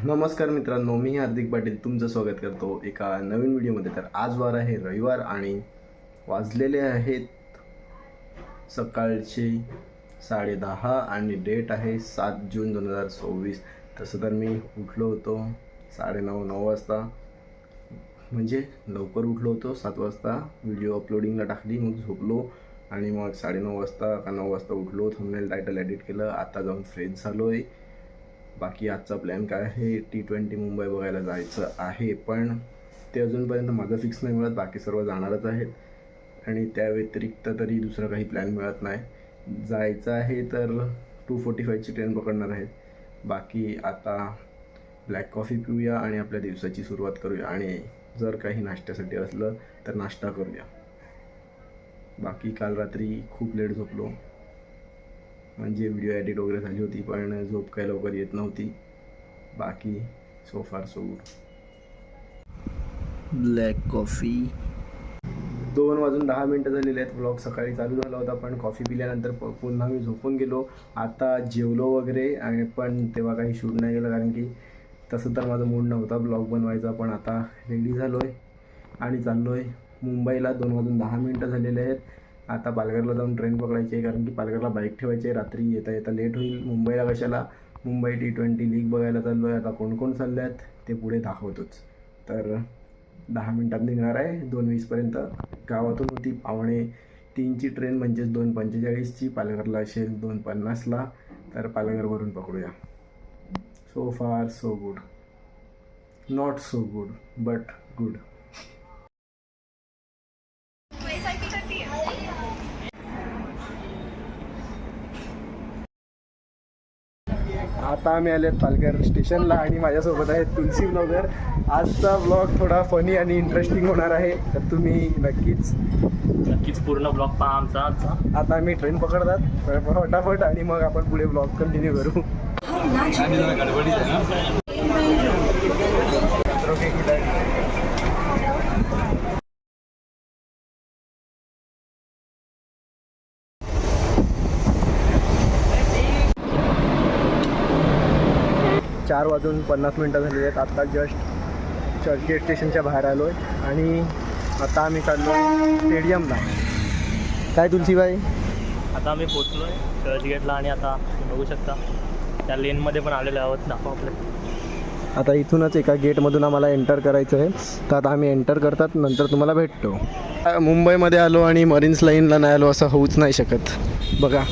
नमस्कार मित्रांनो, मी हार्दिक पाटील तुमचं स्वागत करतो एका नवीन व्हिडिओमध्ये. तर आज वार आहे रविवार आणि वाजलेले आहेत सकाळचे 10:30 आणि डेट आहे 7 जून 2024. तसं तर मी उठलो होतो 9:30 वाजता, म्हणजे लवकर उठलो होतो. 7 वाजता व्हिडिओ अपलोडिंगला टाकली, मग झोपलो आणि मग 9:30 वाजता का 9 वाजता उठलो, थंबनेल टायटल एडिट केलं, आता जाऊन फ्रेश झालो आहे. बाकी आजचा प्लॅन काय आहे, T20 मुंबई बघायला जायचं आहे, पण ते अजूनपर्यंत माझं फिक्स नाही मिळत. बाकी सर्व जाणारच आहेत आणि त्या व्यतिरिक्त तरी दुसरं काही प्लॅन मिळत नाही. जायचं आहे तर 2:45ची ट्रेन पकडणार आहेत. बाकी आता ब्लॅक कॉफी पिऊया आणि आपल्या दिवसाची सुरुवात करूया आणि जर काही नाश्त्यासाठी असलं तर नाश्ता करूया. बाकी काल रात्री खूप लेट झोपलो, म्हणजे व्हिडिओ एडिट वगैरे झाली होती पण झोप काही लवकर येत नव्हती. बाकी सो फार सो गुड. Black coffee. 2:10 झालेले आहेत. व्लॉग सकाळी चालू झाला होता पण कॉफी पिल्यानंतर पुन्हा मी झोपून गेलो. आता जेवलो वगैरे आणि पण तेव्हा काही शूट नाही केलं, कारण की तसं तर माझा मूड नव्हता ब्लॉग बनवायचा. पण आता रेडी झालो आहे आणि चाललो आहे मुंबईला. 2:10 झालेले आहेत. आता पालघरला जाऊन ट्रेन पकडायची आहे, कारण की पालघरला बाईक ठेवायची आहे. रात्री येता येता लेट होईल. मुंबईला कशाला, मुंबई T20 लीग बघायला चाललो आहे. आता कोण कोण चालले आहेत ते पुढे दाखवतोच. तर 10 मिनटात निघणार आहे. 2:20पर्यंत गावातून होती 2:45ची ट्रेन, म्हणजेच 2:45ची. पालघरला असेल 2:50ला, तर पालघरवरून पकडूया. सो फार so good. Not so good but good. आता आम्ही आले पालघर स्टेशनला आणि माझ्यासोबत आहेत तुलसी ब्लॉगर. आजचा ब्लॉग थोडा फनी आणि इंटरेस्टिंग होणार आहे, तर तुम्ही नक्कीच पूर्ण ब्लॉग पहा आमचा आजचा. आता आम्ही ट्रेन पकडतात फटाफट आणि मग आपण पुढे ब्लॉग कंटिन्यू करू. ओके, गुड आहे. चार वाजून 50 झालेली आहेत. आत्ता जस्ट चर्चगेट स्टेशनच्या बाहेर आलो आहे आणि आता आम्ही चाललो आहे स्टेडियमला. काय तुलसीबाई, आता आम्ही पोचलो आहे चर्चगेटला आणि आता बघू शकता त्या लेनमध्ये पण आलेले आहोत. दाखवा आपल्या. आता इथूनच एका गेटमधून आम्हाला एंटर करायचं आहे, तर आता आम्ही एंटर करतात नंतर तुम्हाला भेटतो. मुंबईमध्ये आलो आणि मरीन्स लाईनला नाही आलो असं होऊच नाही शकत. बघा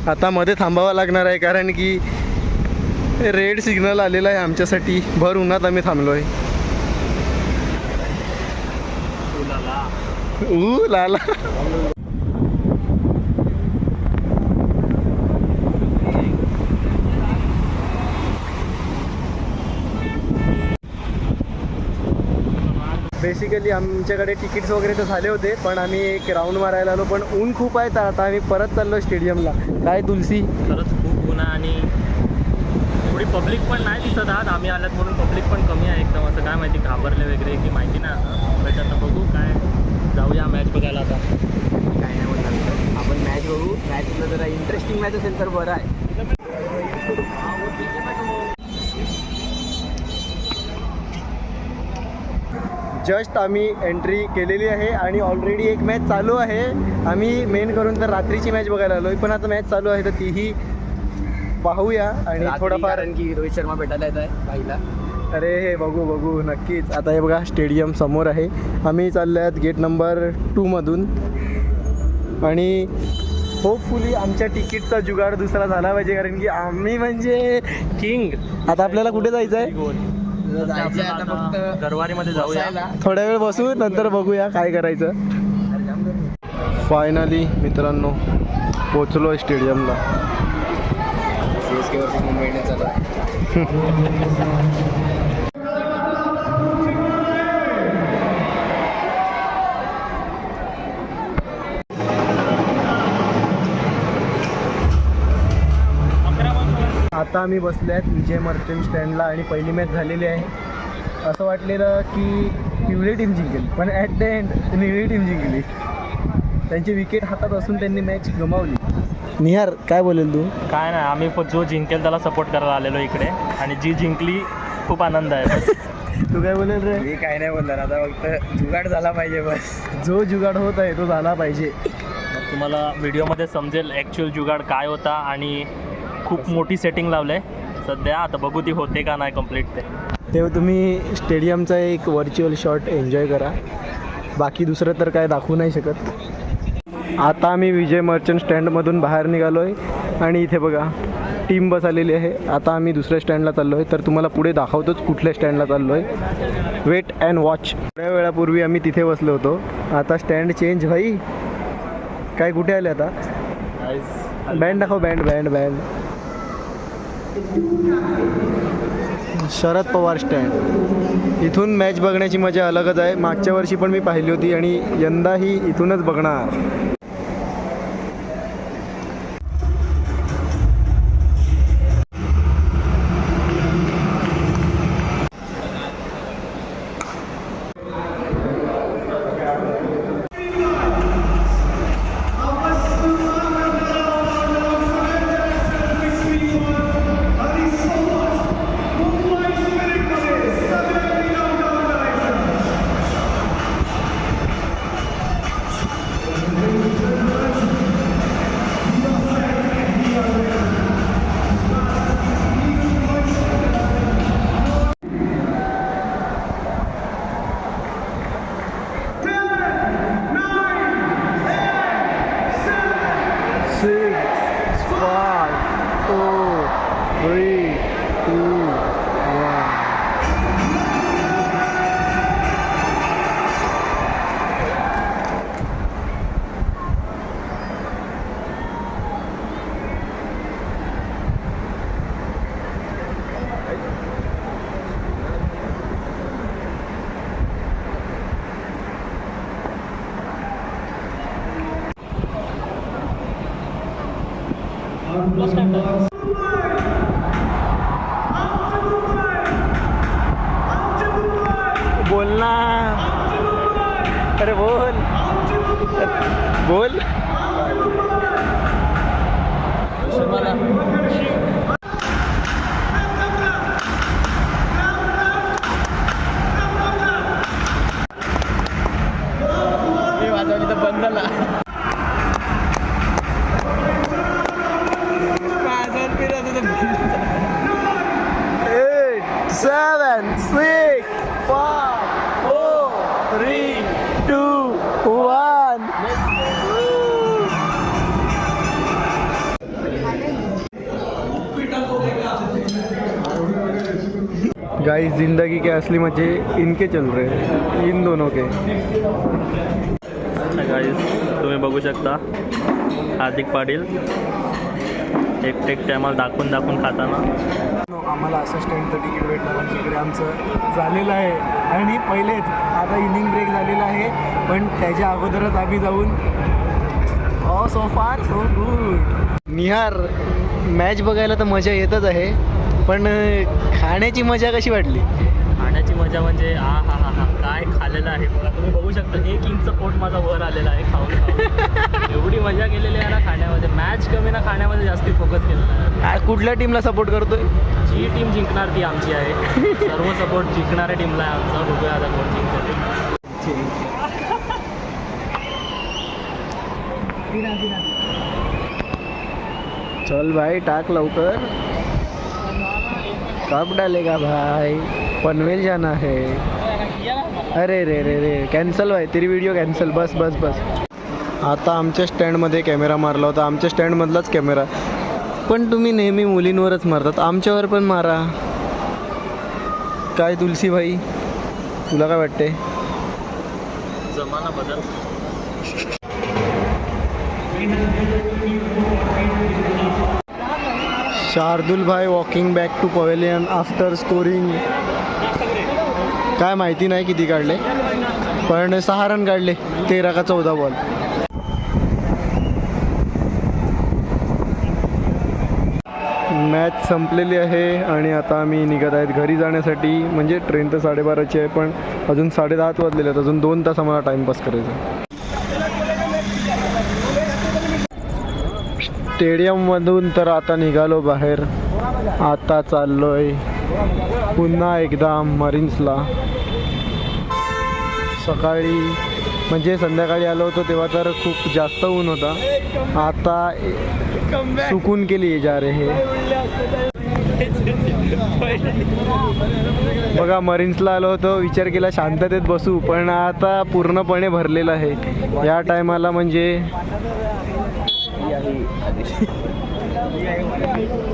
आता मध्ये थांबावं लागणार आहे, कारण की रेड सिग्नल आलेला आहे आमच्यासाठी. भर उन्हात आम्ही थांबलो आहे. लाला बेसिकली आमच्याकडे तिकीट्स वगैरे तर झाले होते, पण आम्ही एक राऊंड मारायला आलो, पण ऊन खूप आहे. तर आता आम्ही परत चाललो स्टेडियमला. काय तुलसी, खरंच खूप ऊन आहे आणि थोडी पब्लिक पण नाही दिसत आहात. आम्ही आल्यात म्हणून पब्लिक पण कमी आहे एकदम. असं काय माहिती, घाबरले वगैरे की माहिती नाही आता. बट आता बघू काय, जाऊया मॅच बघायला. आता काय नाही म्हणतात, आपण मॅच बघू. मॅचला जरा इंटरेस्टिंग मॅच असेल तर बरं आहे. जस्ट आम्ही एंट्री केलेली आहे आणि ऑलरेडी एक मॅच चालू आहे. आम्ही मेन करून तर रात्रीची मॅच बघायला आलो आहे, पण आता मॅच चालू आहे तर तीही पाहूया आणि थोडंफार, कारण की रोहित शर्मा भेटायला येत आहे पहिला. अरे हे बघू नक्कीच. आता हे बघा स्टेडियम समोर आहे. आम्ही चाललो आहेत गेट नंबर 2मधून आणि होपफुली आमच्या तिकीटचा जुगाड दुसरा झाला पाहिजे, कारण की आम्ही म्हणजे किंग. आता आपल्याला कुठे जायचं आहे? गरवारीमध्ये जाऊया. थोड्या वेळ बसू, नंतर बघूया काय करायचं. फायनली मित्रांनो पोचलो आहे स्टेडियमला. मुंबईने चालू आता आम्ही बसले आहेत विजय मर्चंट स्टँडला आणि पहिली मॅच झालेली आहे. असं वाटलेलं की पिवळी टीम जिंकेल, पण ॲट द एंड निळी टीम जिंकली. त्यांची विकेट हातात असून त्यांनी मॅच गमावली. निहार काय बोलेल तू? काय नाही, आम्ही जो जिंकेल त्याला सपोर्ट करायला आलेलो इकडे, आणि जी जिंकली खूप आनंद आहे बस. तू काय बोलेल रे? मी काय नाही बोलणार, आता फक्त जुगाड झाला पाहिजे बस. जो जुगाड होत आहे तो झाला पाहिजे. मग तुम्हाला व्हिडिओमध्ये समजेल ॲक्च्युअल जुगाड काय होता, आणि खूप मोठी सेटिंग लावलं आहे सध्या. आता बघू ती होते का नाही कंप्लीट ते. तेव्हा तुम्ही स्टेडियमचा एक व्हर्च्युअल शॉट एन्जॉय करा, बाकी दुसरं तर काय दाखवू नाही शकत. आता आम्ही विजय मर्चंट स्टँडमधून बाहेर निघालो आहे आणि इथे बघा टीम बस आलेली आहे. आता आम्ही दुसऱ्या स्टँडला चाललो आहे, तर तुम्हाला पुढे दाखवतोच कुठल्या स्टँडला चाललो आहे. Wait and watch. थोड्या वेळापूर्वी आम्ही तिथे बसलो होतो, आता स्टँड चेंज. भाई काय कुठे आले आता? बँड दाखव, band band band. Sharad Pawar stand. इथून मॅच बघण्याची मजा अलगच आहे. मागच्या वर्षी पण मी पाहिली होती आणि यंदाही इथूनच बघणार. बोल ना, अरे बोल बोल. वाजवली तर बंद झाला. 8, 7, 6, 5, 4, 3, 2, 1. गाइस, जिंदगी के असली मजे इनके चल रहे हैं, इन दोनों के. गाईज तुम्ही बघू शकता हार्दिक पाटील एकटे आम्हाला दाखवून खाताना. आम्हाला असं स्टँडचं तिकीट भेटणार आणि तिकडे आमचं झालेलं आहे. आणि पहिलेच आता इनिंग ब्रेक झालेला आहे, पण त्याच्या अगोदरच आम्ही जाऊन सो फार सो गुड. निहार, मॅच बघायला तर मजा येतच आहे, पण खाण्याची मजा कशी वाटली? खाण्याची मजा म्हणजे हा काय खाल्लेलं आहे बघा, तुम्ही बघू शकता 1 इंचचं पोट माझा वर आलेला आहे खाऊन. एवढी मजा केलेली आहे ना खाण्यामध्ये. मॅच कमी ना खाण्यामध्ये जास्ती फोकस केलेला आहे. कुठल्या टीमला सपोर्ट करतोय? जी टीम जिंकणार ती आमची आहे. सर्व सपोर्ट जिंकणाऱ्या टीमला आहे आमचा. बघूया आता कोण जिंकते. चल भाई, टाक लवकर. कब डालेगा भाई? पनवेल जाना है. अरे रे रे रे, कॅन्सल भाई, तेरी व्हिडिओ कॅन्सल. बस बस बस. आता आमच्या स्टँडमध्ये कॅमेरा मारला होता, आमच्या स्टँडमधलाच कॅमेरा. पण तुम्ही नेहमी मुलींवरच मारतात, आमच्यावर पण मारा. काय तुलसी भाई, तुला काय वाटते? जमाना बदल. शार्दुल भाई walking back to pavilion after scoring. काय माहिती नाही किती काढले, पण 6 रन काढले 13 का 14 बॉल. मॅच संपलेली आहे आणि आता आम्ही निघत आहेत घरी जाण्यासाठी. म्हणजे ट्रेन तर 12:30ची आहे, पण अजून 10:30 वाजलेले आहेत. अजून 2 तास आम्हाला टाईमपास करायचा. स्टेडियममधून तर आता निघालो बाहेर. आता चाललोय पुन्हा एकदा मरीन्सला. सकाळी म्हणजे संध्याकाळी आलो होतो तेव्हा तर खूप जास्त ऊन होता. आता सुकून के लिए जा रहे हैं. बघा मरीन्सला आलो होतो, विचार केला शांततेत बसू, पण आता पूर्णपणे भरलेलं आहे. या टायमाला म्हणजे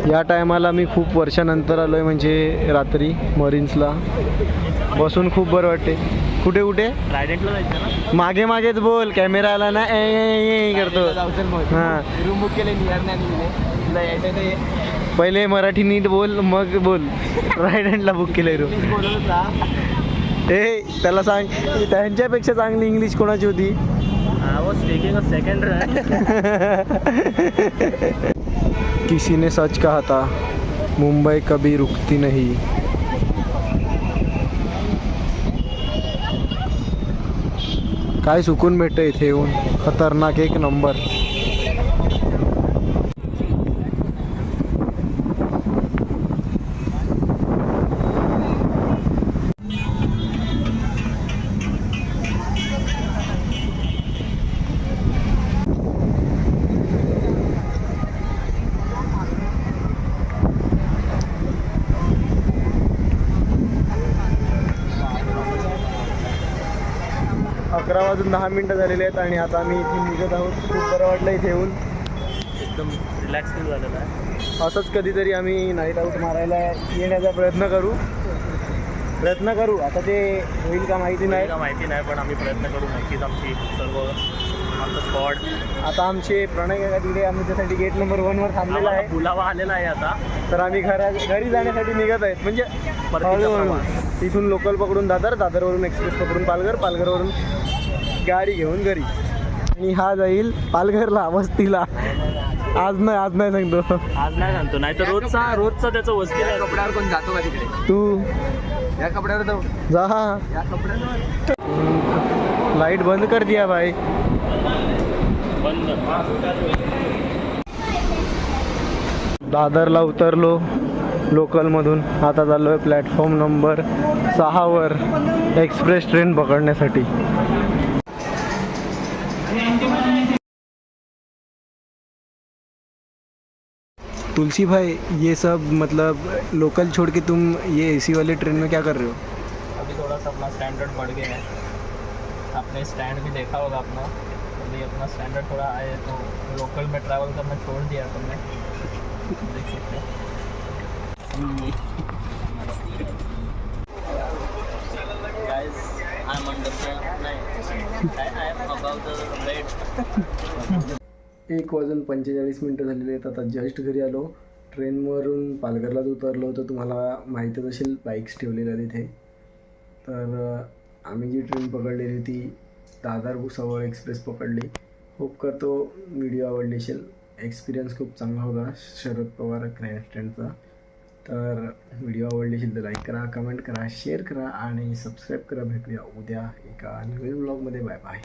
या टायमाला मी खूप वर्षानंतर आलो आहे, म्हणजे रात्री मरीन्सला. बसून खूप बरं वाटते. कुठे कुठे रायडेंटला जायचं ना. मागे मागेच बोल, कॅमेरा आला ना ए करतो. हां रूम बुक केले नियर नाही यायचं ते पहिले मराठी नीट बोल, मग बोल. रायडंटला बुक केलंय रूम. बोलत होता. ए त्याला सांग, त्यांच्यापेक्षा चांगली इंग्लिश कोणाची होती? I was taking a second run. किसी ने सच कहा था, मुंबई कभी रुकती नहीं. काय सुकून भेटतं इथे येऊन. खतरनाक एक नंबर. अकरा वाजून 10 मिनटं झालेली आहेत आणि आता आम्ही इथे निघत आहोत. खूप बरं वाटलं इथे येऊन. एकदम रिलॅक्स फील झालेलं आहे. असंच कधीतरी आम्ही नाईट आऊट मारायला येण्याचा प्रयत्न करू. आता ते होईल का माहिती नाही. का माहिती नाही, पण आम्ही प्रयत्न करू नक्कीच. आमची सर्व आमचं स्पॉट. आता आमचे प्रणय काका तिथे आमच्यासाठी गेट नंबर 1 वर थांबलेला आहे. बुलावा आलेला आहे आता. तर आम्ही घरी जाण्यासाठी निघत आहेत. म्हणजे परतीचा हळूहळू. प्रवास. इथून लोकल पकडून दादरवरून एक्सप्रेस पकडून पालघरवरून गाडी घेऊन घरी. आणि हा जाईल पालघरला वस्तीला. आज नाही सांगतो. आज नाही सांगतो, नाही तर रोजचा त्याचं वस्ती आहे. कपड्यावर कोण जातो का तिकडे? तू या कपड्यावर जाऊ. जा. या कपड्यावर लाईट बंद कर दिया भाई. बंद. दादरला उतरलो लोकलमधून. आता चाललो आहे प्लॅटफॉर्म नंबर 6 वर एक्सप्रेस ट्रेन पकडण्यासाठी. तुलसी भाई, ये सब मतलब लोकल छोड़ के तुम ये एसी वाले ट्रेन में क्या कर रहे हो? अभी थोड़ा सा अपना स्टैंडर्ड बढ़ गया है. आपने स्टैंड भी देखा होगा अपना. अभी अपना स्टैंडर्ड थोड़ा आए तो लोकल में ट्रैवल करना छोड़ दिया तुमने. देख सकते हो. Guys, I'm under the I am above the bed. 1:45 झालेले आहेत. आता जस्ट घरी आलो. ट्रेनवरून पालघरलाच उतरलो होतो. तुम्हाला माहीतच असेल बाईक्स ठेवलेल्या तिथे. तर आम्ही जी ट्रेन पकडलेली ती दादर भुसावळ एक्सप्रेस पकडली. होप करतो व्हिडिओ आवडली असेल. एक्सपिरियन्स खूप चांगला होता शरद पवार ग्रँडस्टँडचा. तर व्हिडिओ आवडली असेल तर लाईक करा, कमेंट करा, शेअर करा आणि सबस्क्राईब करा. भेटूया उद्या एका नवीन ब्लॉगमध्ये. Bye bye.